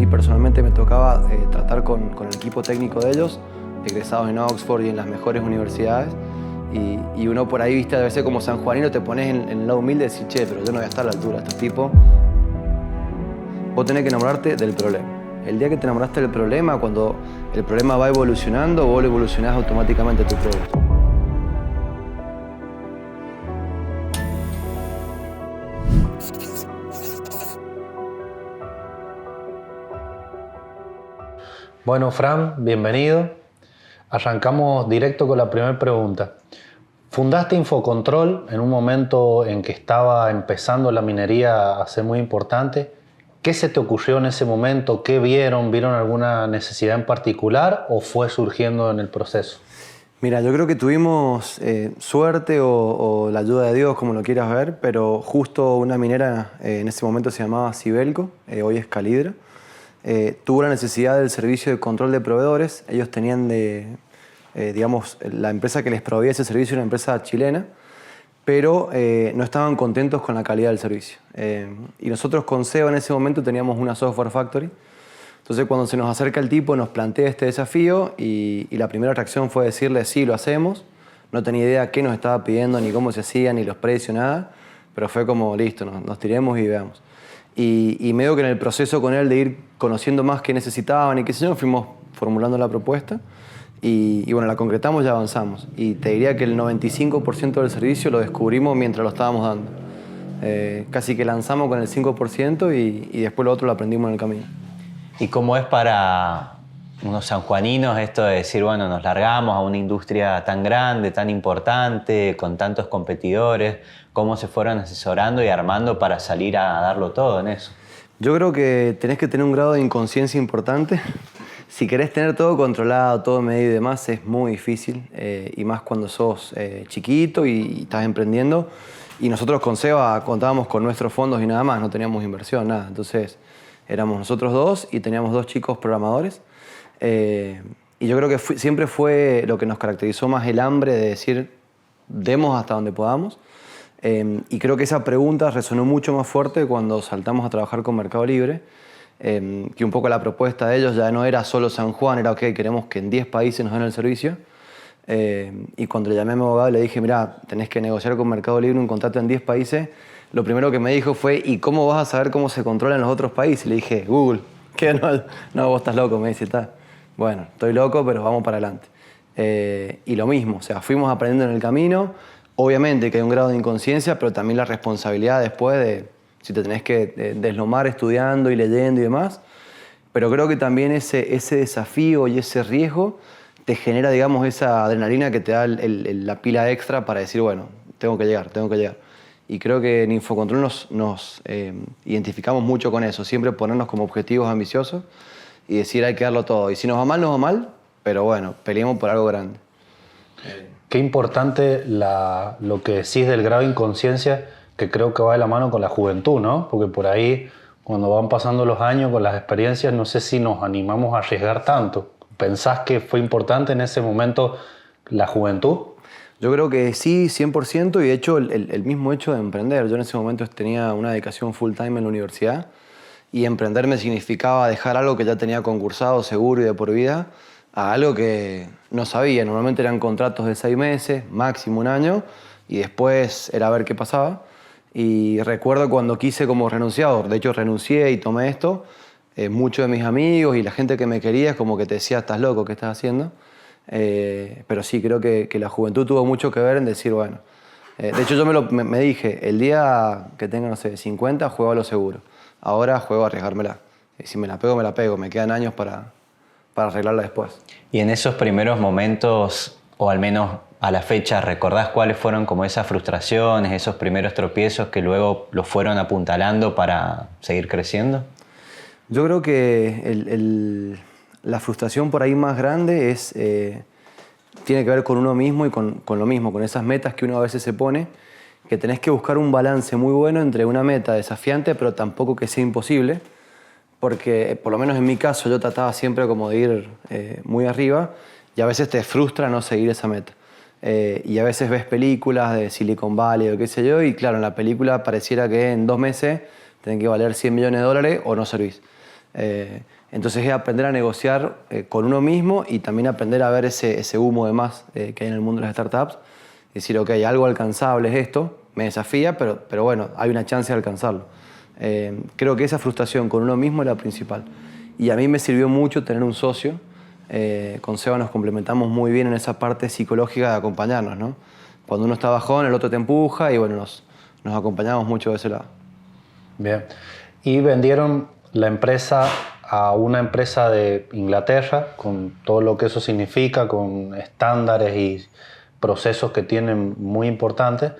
personalmente me tocaba tratar con el equipo técnico de ellos, egresados en Oxford y en las mejores universidades. Y uno por ahí, viste, a veces como sanjuanino te pones en el lado humilde y decís, che, pero yo no voy a estar a la altura de estos tipos. Vos tenés que enamorarte del problema. El día que te enamoraste del problema, cuando el problema va evolucionando, vos lo evolucionás automáticamente tu producto. Bueno, Fran, bienvenido. Arrancamos directo con la primera pregunta. Fundaste Infocontrol en un momento en que estaba empezando la minería a ser muy importante. ¿Qué se te ocurrió en ese momento? ¿Qué vieron? ¿Vieron alguna necesidad en particular o fue surgiendo en el proceso? Mira, yo creo que tuvimos suerte o la ayuda de Dios, como lo quieras ver, pero justo una minera en ese momento se llamaba Sibelco, hoy es Calidra. Tuvo la necesidad del servicio de control de proveedores. Ellos tenían digamos, la empresa que les proveía ese servicio era una empresa chilena, pero no estaban contentos con la calidad del servicio. Y nosotros con SEO en ese momento teníamos una software factory. Entonces cuando se nos acerca el tipo nos plantea este desafío y la primera reacción fue decirle sí, lo hacemos. No tenía idea qué nos estaba pidiendo, ni cómo se hacía, ni los precios, nada. Pero fue como, listo, nos tiremos y veamos. Y medio que en el proceso con él de ir conociendo más qué necesitaban y qué sé yo, fuimos formulando la propuesta y bueno, la concretamos y avanzamos. Y te diría que el 95% del servicio lo descubrimos mientras lo estábamos dando. Casi que lanzamos con el 5% y después lo otro lo aprendimos en el camino. ¿Y cómo es para unos sanjuaninos esto de decir, bueno, nos largamos a una industria tan grande, tan importante, con tantos competidores? ¿Cómo se fueron asesorando y armando para salir a darlo todo en eso? Yo creo que tenés que tener un grado de inconsciencia importante. Si querés tener todo controlado, todo medido y demás, es muy difícil. Y más cuando sos chiquito y estás emprendiendo. Y nosotros con Seba contábamos con nuestros fondos y nada más, no teníamos inversión, nada. Entonces éramos nosotros dos y teníamos 2 chicos programadores. Y yo creo que siempre fue lo que nos caracterizó más el hambre de decir, demos hasta donde podamos. Y creo que esa pregunta resonó mucho más fuerte cuando saltamos a trabajar con Mercado Libre, que un poco la propuesta de ellos ya no era solo San Juan, era ok, queremos que en 10 países nos den el servicio. Y cuando le llamé a mi abogado y le dije, mira, tenés que negociar con Mercado Libre un contrato en 10 países, lo primero que me dijo fue, ¿y cómo vas a saber cómo se controla en los otros países? Y le dije, Google. ¿Qué? No, vos estás loco, me dice, está. Bueno, estoy loco, pero vamos para adelante. Y lo mismo, o sea, fuimos aprendiendo en el camino. Obviamente que hay un grado de inconsciencia, pero también la responsabilidad después de si te tenés que deslomar estudiando y leyendo y demás. Pero creo que también ese desafío y ese riesgo te genera, digamos, esa adrenalina que te da la pila extra para decir, bueno, tengo que llegar. Y creo que en Infocontrol nos identificamos mucho con eso, siempre ponernos como objetivos ambiciosos y decir hay que darlo todo. Y si nos va mal, nos va mal, pero bueno, peleemos por algo grande. Qué importante lo que decís del grado de inconsciencia, que creo que va de la mano con la juventud, ¿no? Porque por ahí, cuando van pasando los años con las experiencias, no sé si nos animamos a arriesgar tanto. ¿Pensás que fue importante en ese momento la juventud? Yo creo que sí, 100%, y de hecho el mismo hecho de emprender. Yo en ese momento tenía una dedicación full time en la universidad y emprender me significaba dejar algo que ya tenía concursado, seguro y de por vida, a algo que no sabía. Normalmente eran contratos de 6 meses, máximo 1 año, y después era ver qué pasaba. Y recuerdo cuando quise como renunciador, de hecho renuncié y tomé esto, muchos de mis amigos y la gente que me quería es como que te decía, estás loco, ¿qué estás haciendo? Pero sí, creo que la juventud tuvo mucho que ver en decir, bueno, de hecho yo me dije, el día que tenga, no sé, 50, juego a lo seguro. Ahora juego a arriesgármela. Y si me la pego, me quedan años para arreglarla después. Y en esos primeros momentos, o al menos a la fecha, ¿recordás cuáles fueron como esas frustraciones, esos primeros tropiezos que luego los fueron apuntalando para seguir creciendo? Yo creo que la frustración por ahí más grande tiene que ver con uno mismo y con lo mismo, con esas metas que uno a veces se pone, que tenés que buscar un balance muy bueno entre una meta desafiante, pero tampoco que sea imposible, porque por lo menos en mi caso yo trataba siempre como de ir muy arriba y a veces te frustra no seguir esa meta. Y a veces ves películas de Silicon Valley o qué sé yo, y claro, en la película pareciera que en 2 meses tienen que valer $100 millones o no servís. Entonces es aprender a negociar con uno mismo y también aprender a ver ese humo de más que hay en el mundo de las startups. Decir, ok, algo alcanzable es esto, me desafía, pero bueno, hay una chance de alcanzarlo. Creo que esa frustración con uno mismo es la principal. Y a mí me sirvió mucho tener un socio. Con Seba nos complementamos muy bien en esa parte psicológica de acompañarnos, ¿no? Cuando uno está bajón, el otro te empuja y bueno, nos acompañamos mucho de ese lado. Bien. Y vendieron la empresa a una empresa de Inglaterra, con todo lo que eso significa, con estándares y procesos que tienen muy importantes,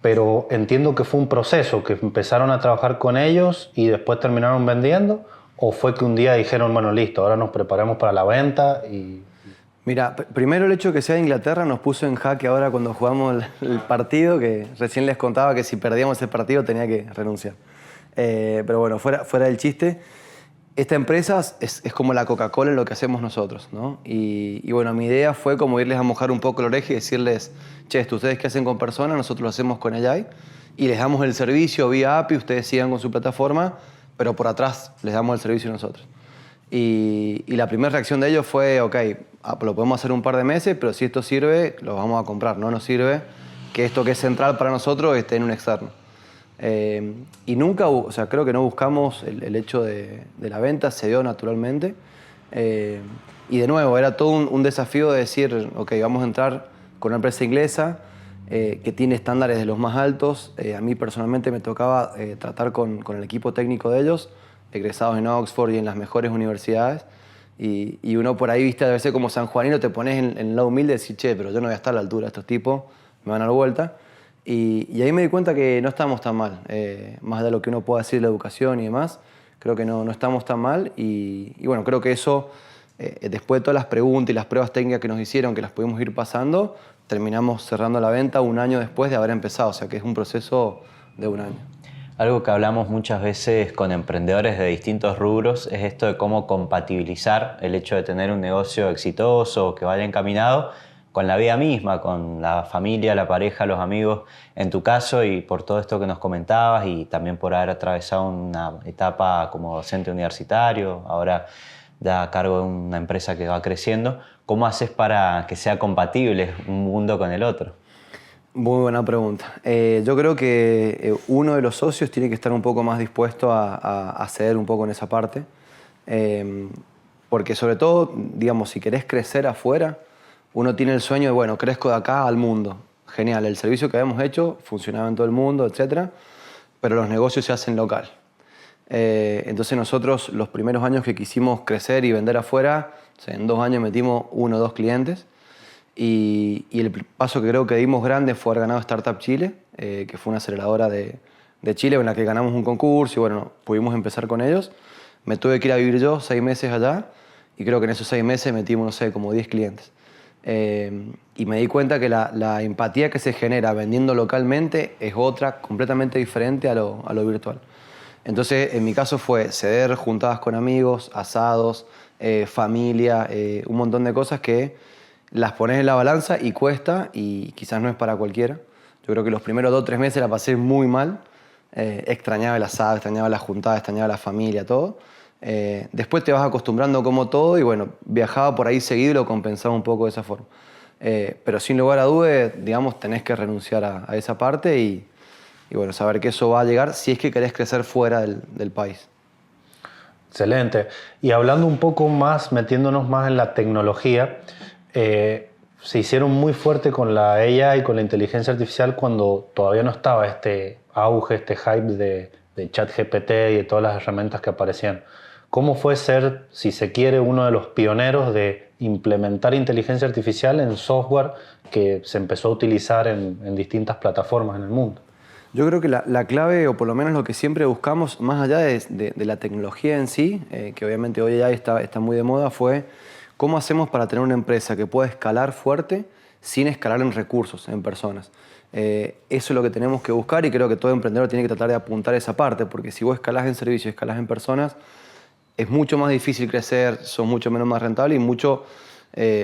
pero entiendo que fue un proceso, que empezaron a trabajar con ellos y después terminaron vendiendo, o fue que un día dijeron, bueno, listo, ahora nos preparamos para la venta y... Mira, primero el hecho de que sea de Inglaterra nos puso en jaque ahora cuando jugamos el partido, que recién les contaba que si perdíamos ese partido tenía que renunciar. Pero bueno, fuera del chiste, esta empresa es como la Coca-Cola en lo que hacemos nosotros, ¿no? Y bueno, mi idea fue como irles a mojar un poco la oreja y decirles, che, esto ustedes qué hacen con personas, nosotros lo hacemos con AI y les damos el servicio vía API, ustedes sigan con su plataforma, pero por atrás les damos el servicio nosotros. Y la primera reacción de ellos fue, ok, lo podemos hacer un par de meses, pero si esto sirve, lo vamos a comprar. No nos sirve que esto que es central para nosotros esté en un externo. Y nunca, o sea, creo que no buscamos el hecho de la venta, se dio naturalmente. Y de nuevo, era todo un desafío de decir, ok, vamos a entrar con una empresa inglesa que tiene estándares de los más altos. A mí personalmente me tocaba tratar con el equipo técnico de ellos, egresados en Oxford y en las mejores universidades. Y uno por ahí, viste, a veces como sanjuanino te pones en el lado humilde y decís, che, pero yo no voy a estar a la altura de estos tipos, me van a dar vuelta. Y ahí me di cuenta que no estamos tan mal, más allá de lo que uno pueda decir de la educación y demás, creo que no estamos tan mal y bueno, creo que eso, después de todas las preguntas y las pruebas técnicas que nos hicieron, que las pudimos ir pasando, terminamos cerrando la venta un año después de haber empezado, o sea que es un proceso de un año. Algo que hablamos muchas veces con emprendedores de distintos rubros es esto de cómo compatibilizar el hecho de tener un negocio exitoso, que vaya encaminado, con la vida misma, con la familia, la pareja, los amigos. En tu caso, y por todo esto que nos comentabas y también por haber atravesado una etapa como docente universitario, ahora da a cargo de una empresa que va creciendo, ¿cómo haces para que sea compatible un mundo con el otro? Muy buena pregunta. Yo creo que uno de los socios tiene que estar un poco más dispuesto a ceder un poco en esa parte. Porque sobre todo, digamos, si querés crecer afuera, uno tiene el sueño de, bueno, crezco de acá al mundo. Genial, el servicio que habíamos hecho funcionaba en todo el mundo, etc. Pero los negocios se hacen local. Entonces nosotros los primeros años que quisimos crecer y vender afuera, o sea, en 2 años metimos 1 o 2 clientes. Y el paso que creo que dimos grande fue haber ganado Startup Chile, que fue una aceleradora de Chile en la que ganamos un concurso y bueno, pudimos empezar con ellos. Me tuve que ir a vivir yo 6 meses allá y creo que en esos 6 meses metimos, no sé, como 10 clientes. Y me di cuenta que la empatía que se genera vendiendo localmente es otra completamente diferente a lo virtual. Entonces, en mi caso fue ceder juntadas con amigos, asados, familia, un montón de cosas que las pones en la balanza y cuesta y quizás no es para cualquiera. Yo creo que los primeros 2 o 3 meses la pasé muy mal. Extrañaba el asado, extrañaba la juntada, extrañaba la familia, todo. Después te vas acostumbrando como todo y bueno, viajaba por ahí seguido y lo compensaba un poco de esa forma. Pero sin lugar a dudas, digamos, tenés que renunciar a esa parte y bueno, saber que eso va a llegar si es que querés crecer fuera del país. Excelente. Y hablando un poco más, metiéndonos más en la tecnología, se hicieron muy fuerte con la AI y con la inteligencia artificial cuando todavía no estaba este auge, este hype de ChatGPT y de todas las herramientas que aparecían. ¿Cómo fue ser, si se quiere, uno de los pioneros de implementar inteligencia artificial en software que se empezó a utilizar en distintas plataformas en el mundo? Yo creo que la clave, o por lo menos lo que siempre buscamos, más allá de la tecnología en sí, que obviamente hoy ya está muy de moda, fue cómo hacemos para tener una empresa que pueda escalar fuerte sin escalar en recursos, en personas. Eso es lo que tenemos que buscar y creo que todo emprendedor tiene que tratar de apuntar esa parte, porque si vos escalás en servicios, escalás en personas, es mucho más difícil crecer, sos mucho menos rentable y mucho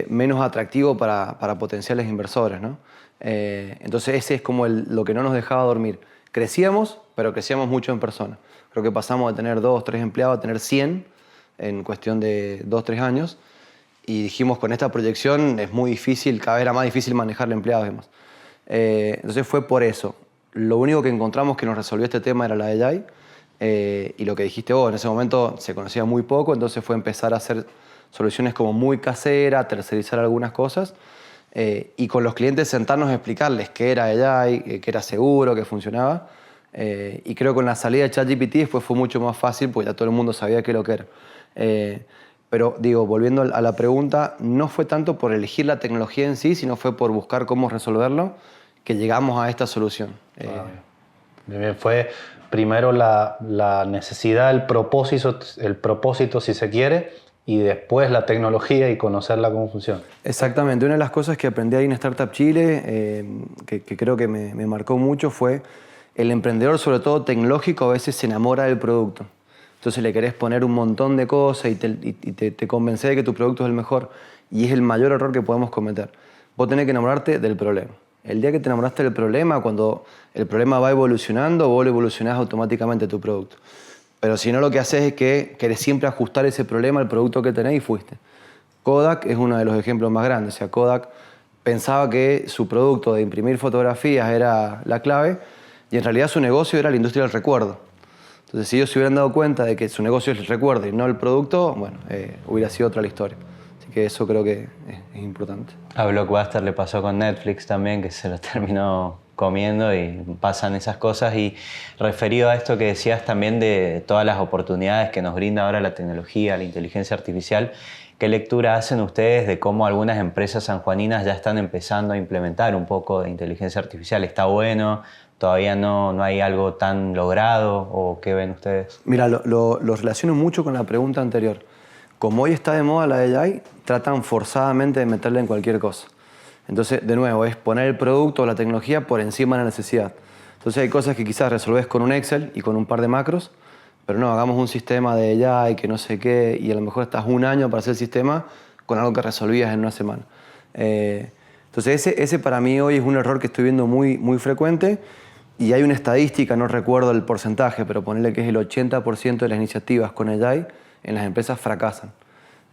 menos atractivo para potenciales inversores, ¿no? Entonces ese es como lo que no nos dejaba dormir. Crecíamos, pero crecíamos mucho en persona. Creo que pasamos de tener 2, 3 empleados a tener 100 en cuestión de 2, 3 años. Y dijimos, con esta proyección es muy difícil, cada vez era más difícil manejar empleados y demás. Entonces fue por eso. Lo único que encontramos que nos resolvió este tema era la AI. Y lo que dijiste vos, en ese momento se conocía muy poco, entonces fue empezar a hacer soluciones como muy caseras, tercerizar algunas cosas. Y con los clientes sentarnos a explicarles qué era AI, que era seguro, que funcionaba. Y creo que con la salida de ChatGPT después fue mucho más fácil, porque ya todo el mundo sabía qué es lo que era. Pero digo, volviendo a la pregunta, no fue tanto por elegir la tecnología en sí, sino fue por buscar cómo resolverlo, que llegamos a esta solución. Bien, fue primero la necesidad, el propósito si se quiere, y después la tecnología y conocerla cómo funciona. Exactamente. Una de las cosas que aprendí ahí en Startup Chile, que creo que me marcó mucho, fue el emprendedor, sobre todo tecnológico, a veces se enamora del producto. Entonces le querés poner un montón de cosas y te convencés de que tu producto es el mejor. Y es el mayor error que podemos cometer. Vos tenés que enamorarte del problema. El día que te enamoraste del problema, cuando el problema va evolucionando, vos lo evolucionás automáticamente tu producto. Pero si no, lo que haces es que querés siempre ajustar ese problema al producto que tenés y fuiste. Kodak es uno de los ejemplos más grandes. O sea, Kodak pensaba que su producto de imprimir fotografías era la clave y en realidad su negocio era la industria del recuerdo. Entonces, si ellos se hubieran dado cuenta de que su negocio es el recuerdo y no el producto, bueno, hubiera sido otra la historia. Así que eso creo que es importante. A Blockbuster le pasó con Netflix también, que se lo terminó comiendo y pasan esas cosas. Y referido a esto que decías también de todas las oportunidades que nos brinda ahora la tecnología, la inteligencia artificial, ¿qué lectura hacen ustedes de cómo algunas empresas sanjuaninas ya están empezando a implementar un poco de inteligencia artificial? ¿Está bueno? ¿Todavía no hay algo tan logrado? ¿O qué ven ustedes? Mira, lo relaciono mucho con la pregunta anterior. Como hoy está de moda la AI, tratan forzadamente de meterla en cualquier cosa. Entonces, de nuevo, es poner el producto o la tecnología por encima de la necesidad. Entonces hay cosas que quizás resolvés con un Excel y con un par de macros, pero no, hagamos un sistema de AI que no sé qué, y a lo mejor estás un año para hacer el sistema con algo que resolvías en una semana. Entonces ese para mí hoy es un error que estoy viendo muy, muy frecuente. Y hay una estadística, no recuerdo el porcentaje, pero ponerle que es el 80% de las iniciativas con AI en las empresas fracasan.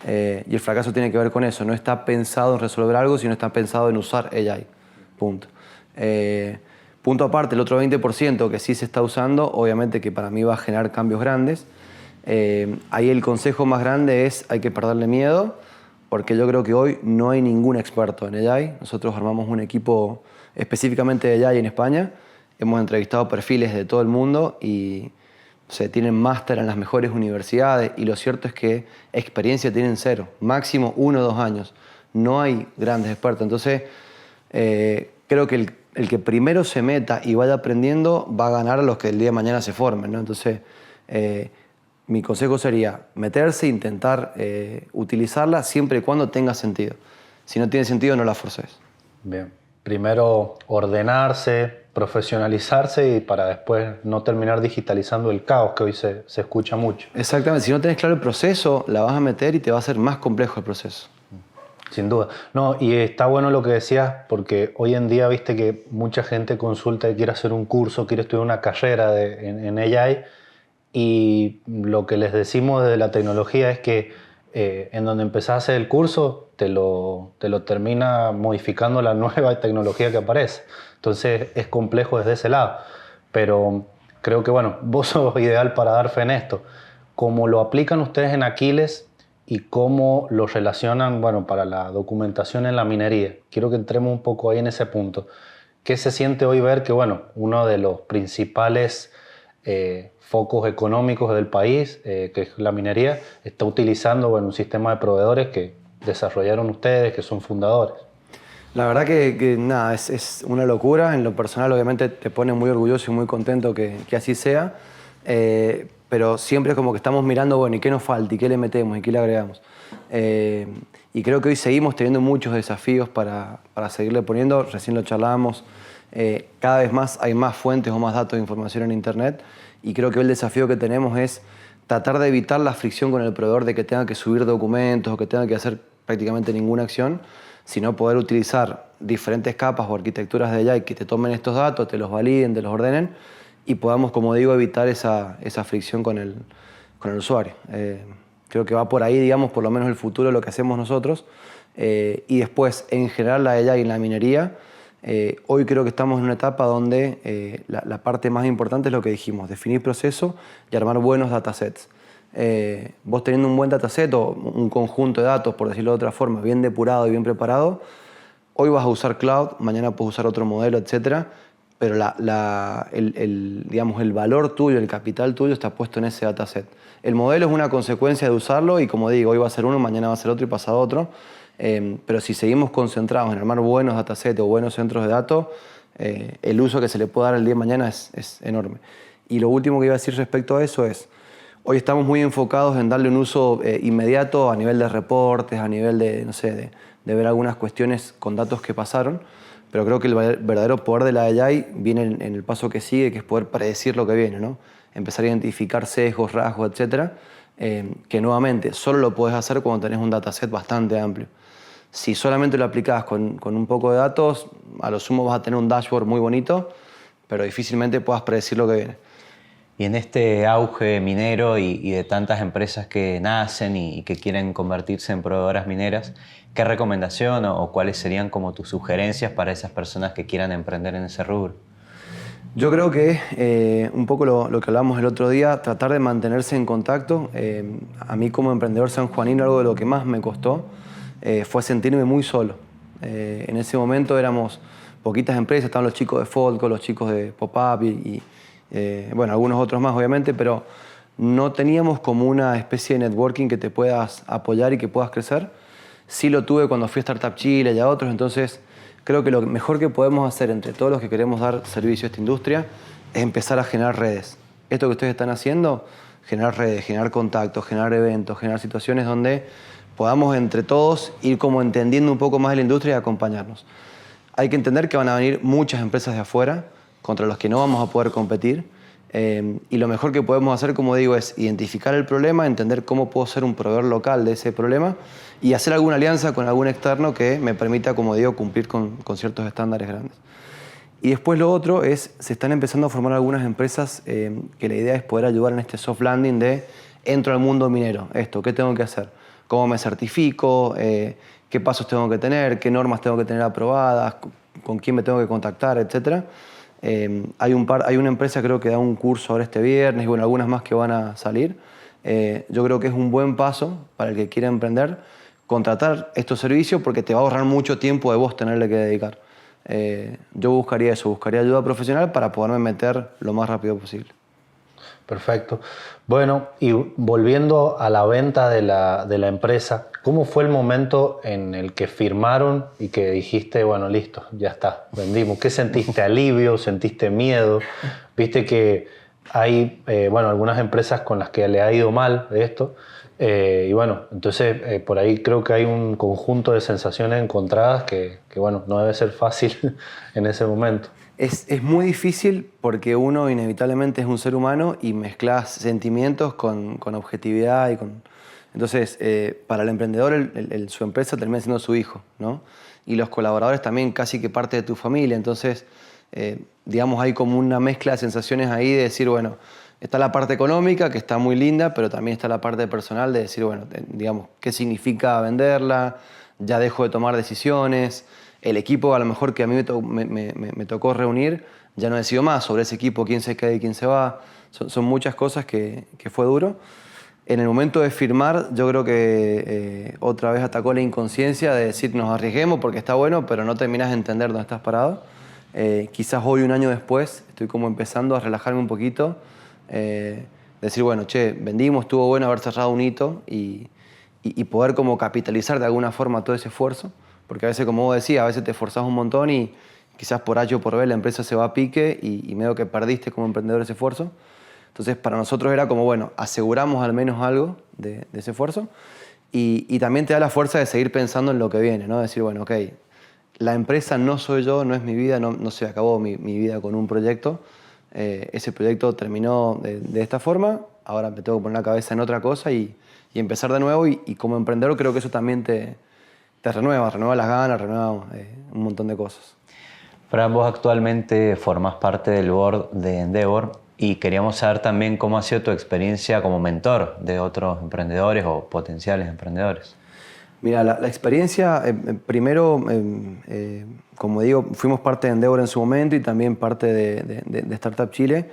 Y el fracaso tiene que ver con eso. No está pensado en resolver algo, sino está pensado en usar AI. Punto. Punto aparte, el otro 20% que sí se está usando, obviamente que para mí va a generar cambios grandes. Ahí el consejo más grande es hay que perderle miedo, porque yo creo que hoy no hay ningún experto en AI. Nosotros armamos un equipo específicamente de AI en España. Hemos entrevistado perfiles de todo el mundo y tienen máster en las mejores universidades y lo cierto es que experiencia tienen 0, máximo 1 o 2 años. No hay grandes expertos. Entonces, creo que el que primero se meta y vaya aprendiendo va a ganar a los que el día de mañana se formen, ¿no? Entonces, mi consejo sería meterse, intentar utilizarla siempre y cuando tenga sentido. Si no tiene sentido, no la forces. Bien. Primero ordenarse, profesionalizarse y para después no terminar digitalizando el caos que hoy se escucha mucho. Exactamente. Si no tenés claro el proceso, la vas a meter y te va a ser más complejo el proceso. Sin duda. No, y está bueno lo que decías, porque hoy en día viste que mucha gente consulta y quiere hacer un curso, quiere estudiar una carrera en AI, y lo que les decimos desde la tecnología es que en donde empezás a hacer el curso te lo termina modificando la nueva tecnología que aparece. Entonces es complejo desde ese lado. Pero creo que bueno, vos sos ideal para dar fe en esto. ¿Cómo lo aplican ustedes en Aquiles y cómo lo relacionan para la documentación en la minería? Quiero que entremos un poco ahí en ese punto. ¿Qué se siente hoy ver que uno de los principales focos económicos del país, que es la minería, está utilizando un sistema de proveedores que desarrollaron ustedes, que son fundadores? La verdad que nada, es una locura. En lo personal, obviamente, te pone muy orgulloso y muy contento que así sea. Pero siempre es como que estamos mirando, ¿y qué nos falta? ¿Y qué le metemos? ¿Y qué le agregamos? Y creo que hoy seguimos teniendo muchos desafíos para seguirle poniendo. Recién lo charlábamos. Cada vez más hay más fuentes o más datos de información en Internet. Y creo que hoy el desafío que tenemos es tratar de evitar la fricción con el proveedor de que tenga que subir documentos o que tenga que hacer prácticamente ninguna acción, sino poder utilizar diferentes capas o arquitecturas de AI que te tomen estos datos, te los validen, te los ordenen y podamos, como digo, evitar esa fricción con el usuario. Creo que va por ahí, digamos, por lo menos el futuro de lo que hacemos nosotros. Y después, en general, la AI y la minería, hoy creo que estamos en una etapa donde la parte más importante es lo que dijimos, definir proceso y armar buenos datasets. Vos teniendo un buen dataset o un conjunto de datos, por decirlo de otra forma, bien depurado y bien preparado, hoy vas a usar cloud, mañana puedes usar otro modelo, etc. Pero digamos, el valor tuyo, el capital tuyo está puesto en ese dataset. El modelo es una consecuencia de usarlo y, como digo, hoy va a ser uno, mañana va a ser otro y pasado otro. Pero si seguimos concentrados en armar buenos datasets o buenos centros de datos, el uso que se le puede dar el día de mañana es enorme. Y lo último que iba a decir respecto a eso es, hoy estamos muy enfocados en darle un uso inmediato a nivel de reportes, a nivel de, no sé, de ver algunas cuestiones con datos que pasaron, pero creo que el verdadero poder de la AI viene en el paso que sigue, que es poder predecir lo que viene, ¿no? Empezar a identificar sesgos, rasgos, etcétera, que nuevamente solo lo puedes hacer cuando tenés un dataset bastante amplio. Si solamente lo aplicás con un poco de datos, a lo sumo vas a tener un dashboard muy bonito, pero difícilmente puedas predecir lo que viene. Y en este auge minero y de tantas empresas que nacen y que quieren convertirse en proveedoras mineras, ¿qué recomendación o cuáles serían como tus sugerencias para esas personas que quieran emprender en ese rubro? Yo creo que un poco lo que hablamos el otro día, tratar de mantenerse en contacto. A mí como emprendedor sanjuanino, algo de lo que más me costó fue sentirme muy solo. En ese momento éramos poquitas empresas, estaban los chicos de Folco, los chicos de Pop-Up y bueno, algunos otros más obviamente, pero no teníamos como una especie de networking que te puedas apoyar y que puedas crecer. Sí lo tuve cuando fui a Startup Chile y a otros, entonces creo que lo mejor que podemos hacer entre todos los que queremos dar servicio a esta industria es empezar a generar redes. Esto que ustedes están haciendo, generar redes, generar contactos, generar eventos, generar situaciones donde podamos entre todos ir como entendiendo un poco más de la industria y acompañarnos. Hay que entender que van a venir muchas empresas de afuera contra los que no vamos a poder competir y lo mejor que podemos hacer, como digo, es identificar el problema, entender cómo puedo ser un proveedor local de ese problema y hacer alguna alianza con algún externo que me permita, como digo, cumplir con ciertos estándares grandes. Y después lo otro es, se están empezando a formar algunas empresas que la idea es poder ayudar en este soft landing de entro al mundo minero, esto, ¿qué tengo que hacer? ¿Cómo me certifico? ¿Qué pasos tengo que tener? ¿Qué normas tengo que tener aprobadas? ¿Con quién me tengo que contactar? Etcétera. Hay una empresa creo que da un curso ahora este viernes y bueno, algunas más que van a salir. Yo creo que es un buen paso para el que quiera emprender contratar estos servicios porque te va a ahorrar mucho tiempo de vos tenerle que dedicar. Yo buscaría eso, buscaría ayuda profesional para poderme meter lo más rápido posible. Perfecto. Bueno, y volviendo a la venta de la empresa, ¿cómo fue el momento en el que firmaron y que dijiste, bueno, listo, ya está, vendimos? ¿Qué sentiste? ¿Alivio? ¿Sentiste miedo? Viste que hay, bueno, algunas empresas con las que le ha ido mal de esto. Y bueno, entonces por ahí creo que hay un conjunto de sensaciones encontradas que bueno, no debe ser fácil en ese momento. Es muy difícil porque uno inevitablemente es un ser humano y mezclas sentimientos con objetividad. Entonces, para el emprendedor, su empresa termina siendo su hijo, ¿no? Y los colaboradores también casi que parte de tu familia. Entonces, digamos, hay como una mezcla de sensaciones ahí de decir, bueno, está la parte económica, que está muy linda, pero también está la parte personal de decir, bueno, digamos, ¿qué significa venderla? Ya dejo de tomar decisiones. El equipo a lo mejor que a mí me tocó reunir, ya no decido más sobre ese equipo, quién se queda y quién se va. Son muchas cosas que fue duro. En el momento de firmar, yo creo que otra vez atacó la inconsciencia de decir nos arriesguemos porque está bueno, pero no terminás de entender dónde estás parado. Quizás hoy, un año después, estoy como empezando a relajarme un poquito. Decir, bueno, che, vendimos, estuvo bueno haber cerrado un hito y poder como capitalizar de alguna forma todo ese esfuerzo. Porque a veces, como vos decías, a veces te esforzás un montón y quizás por H o por B la empresa se va a pique y medio que perdiste como emprendedor ese esfuerzo. Entonces, para nosotros era como, bueno, aseguramos al menos algo de ese esfuerzo y también te da la fuerza de seguir pensando en lo que viene, ¿no? Decir, bueno, ok, la empresa no soy yo, no es mi vida, no se acabó mi vida con un proyecto. Ese proyecto terminó de esta forma, ahora me tengo que poner la cabeza en otra cosa y empezar de nuevo y como emprendedor creo que eso también te renueva las ganas, renueva un montón de cosas. Fran, vos actualmente formás parte del board de Endeavor y queríamos saber también cómo ha sido tu experiencia como mentor de otros emprendedores o potenciales emprendedores. Mira, la experiencia, primero, como digo, fuimos parte de Endeavor en su momento y también parte de Startup Chile,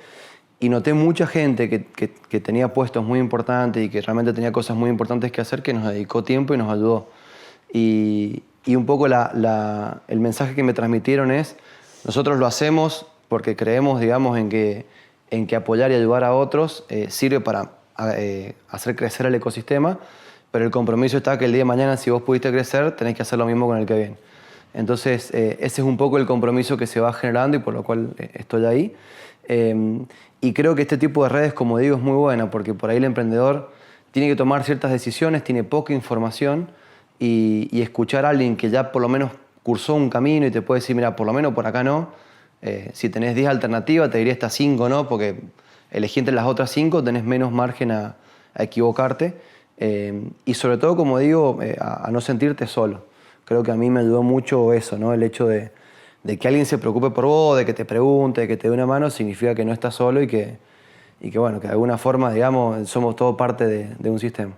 y noté mucha gente que tenía puestos muy importantes y que realmente tenía cosas muy importantes que hacer, que nos dedicó tiempo y nos ayudó. Y un poco el mensaje que me transmitieron es: nosotros lo hacemos porque creemos, digamos, en que apoyar y ayudar a otros sirve para hacer crecer el ecosistema, pero el compromiso está que el día de mañana, si vos pudiste crecer, tenés que hacer lo mismo con el que viene. Entonces, ese es un poco el compromiso que se va generando y por lo cual estoy ahí. Y creo que este tipo de redes, como digo, es muy buena porque por ahí el emprendedor tiene que tomar ciertas decisiones, tiene poca información y escuchar a alguien que ya por lo menos cursó un camino y te puede decir, mira, por lo menos por acá no. Si tenés 10 alternativas, te diría estas 5, ¿no? Porque elegí entre las otras 5, tenés menos margen a equivocarte. Y sobre todo, como digo, a no sentirte solo. Creo que a mí me ayudó mucho eso, ¿no? El hecho de que alguien se preocupe por vos, de que te pregunte, de que te dé una mano, significa que no estás solo y que bueno, que de alguna forma, digamos, somos todos parte de un sistema.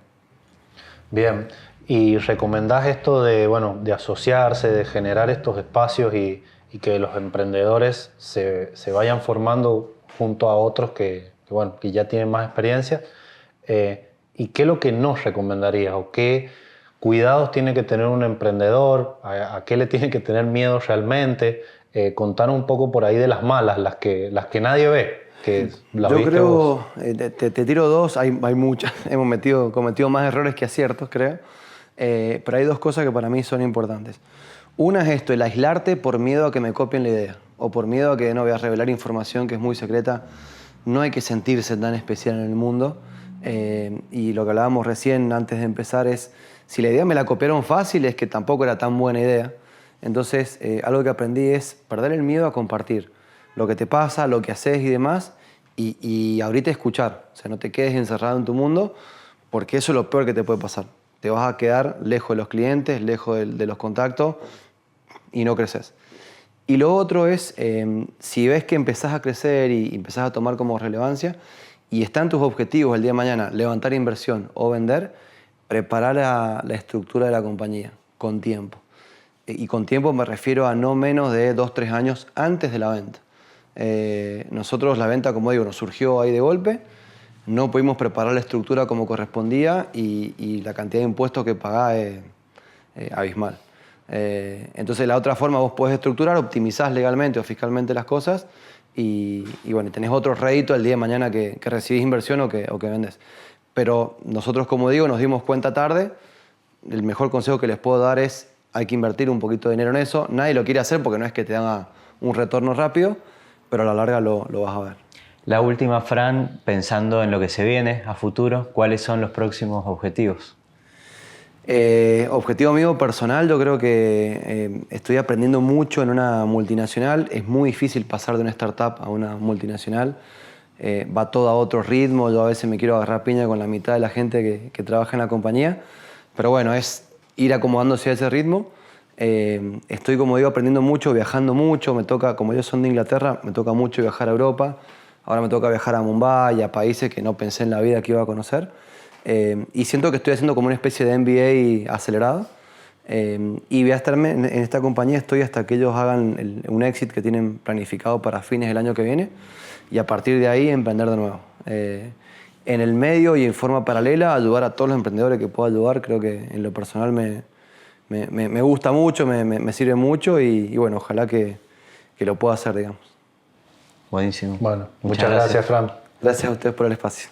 Bien, ¿y recomendás esto de, bueno, de asociarse, de generar estos espacios y que los emprendedores se vayan formando junto a otros que ya tienen más experiencia? ¿Y qué es lo que no recomendarías o qué cuidados tiene que tener un emprendedor? ¿A qué le tiene que tener miedo realmente? Contar un poco por ahí de las malas, las que nadie ve. Que las Yo viste creo, vos. te tiro dos, hay muchas. Hemos cometido más errores que aciertos, creo. Pero hay dos cosas que para mí son importantes. Una es esto, el aislarte por miedo a que me copien la idea o por miedo a que no voy a revelar información que es muy secreta. No hay que sentirse tan especial en el mundo. Y lo que hablábamos recién antes de empezar es, si la idea me la copiaron fácil, es que tampoco era tan buena idea. Entonces, algo que aprendí es perder el miedo a compartir lo que te pasa, lo que haces y demás, y ahorita escuchar. O sea, no te quedes encerrado en tu mundo, porque eso es lo peor que te puede pasar. Te vas a quedar lejos de los clientes, lejos de los contactos, y no creces. Y lo otro es, si ves que empezás a crecer y empezás a tomar como relevancia, y están tus objetivos el día de mañana, levantar inversión o vender, preparar la estructura de la compañía con tiempo. Y con tiempo me refiero a no menos de 2-3 años antes de la venta. Nosotros la venta, como digo, nos surgió ahí de golpe, no pudimos preparar la estructura como correspondía y la cantidad de impuestos que pagás es abismal. Entonces la otra forma, vos podés estructurar, optimizás legalmente o fiscalmente las cosas y bueno, tenés otro rédito el día de mañana que recibís inversión o que vendes. Pero nosotros, como digo, nos dimos cuenta tarde. El mejor consejo que les puedo dar es: hay que invertir un poquito de dinero en eso. Nadie lo quiere hacer porque no es que te haga un retorno rápido, pero a la larga lo vas a ver. La última, Fran, pensando en lo que se viene a futuro, ¿cuáles son los próximos objetivos? Objetivo mío personal, yo creo que estoy aprendiendo mucho en una multinacional. Es muy difícil pasar de una startup a una multinacional. Va todo a otro ritmo. Yo a veces me quiero agarrar piña con la mitad de la gente que trabaja en la compañía. Pero bueno, es ir acomodándose a ese ritmo. Estoy, como digo, aprendiendo mucho, viajando mucho. Me toca, como yo soy de Inglaterra, me toca mucho viajar a Europa. Ahora me toca viajar a Mumbai, a países que no pensé en la vida que iba a conocer. Y siento que estoy haciendo como una especie de MBA acelerado. Y voy a estar en esta compañía, estoy hasta que ellos hagan un exit que tienen planificado para fines del año que viene. Y a partir de ahí emprender de nuevo. En el medio y en forma paralela, ayudar a todos los emprendedores que pueda ayudar. Creo que en lo personal me gusta mucho, me sirve mucho y bueno, ojalá que lo pueda hacer, digamos. Buenísimo. Bueno, muchas gracias, Fran. Gracias a ustedes por el espacio.